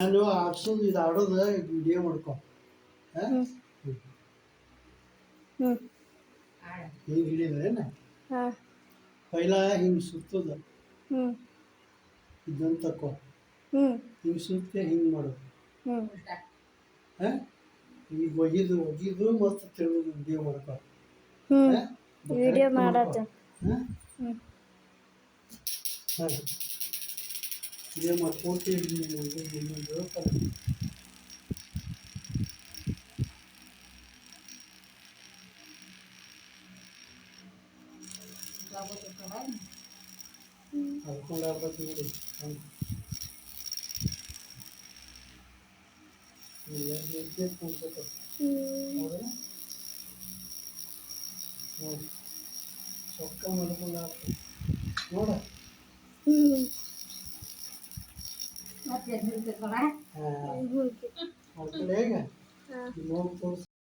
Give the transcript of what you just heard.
ನಾನು ಆಡ್ಸೋದು ಇದು ಆಡೋದು ವಿಡಿಯೋ ಮಾಡ್ಕೊ ಹ್ಮ್ ಹ್ಮ್ ಹಿಂಗೆ ಹಿಡಿದ್ರೇನ ಹಾ ಪೈಲ ಹಿಂಗೆ ಸುತ್ತದ ಹ್ಮ್ ಇದನ್ನು ತಕೋ ಹ್ಮ್ ಹಿಂಗೆ ಸುತ್ತೆ ಹಿಂಗೆ ಮಾಡು ಹ್ಮ್ ಹಾಂ ಈಗ ಒಗಿದು ಮತ್ತು ತಿರುಗೋದು ವಿಡಿಯೋ ಮಾಡ್ಕೊ ಹ್ಮ್ ಹಾಂ ವಿಡಿಯೋ ಕರೆಕ್ಟ್ ಮಾಡ್ಕೊ ಮಾಡತ್ತ ಹಾಂ ಹ್ಮ್ ಹಾಂ ವಿಡಿಯೋ ಮಾಡ್ಕೊತಿ ಹೇಳ್ತಾರೆ ಕರ್ಕೊಂಡು ಆಗ್ಬೇಕು ನೋಡಿ ಹಂಗೆ ಹೌದಾ ನೋಡಿ ಸೊಕ್ಕ ಮಾಡ್ಕೊಂಡು ಆಗ್ತದೆ ನೋಡ ಹ್ಮ್ ಹಾಂ ಅವ್ರ ಕಡೆ ಹೇಗೆ ಹಾ ನೋಡಿ ತೋರಿಸಿ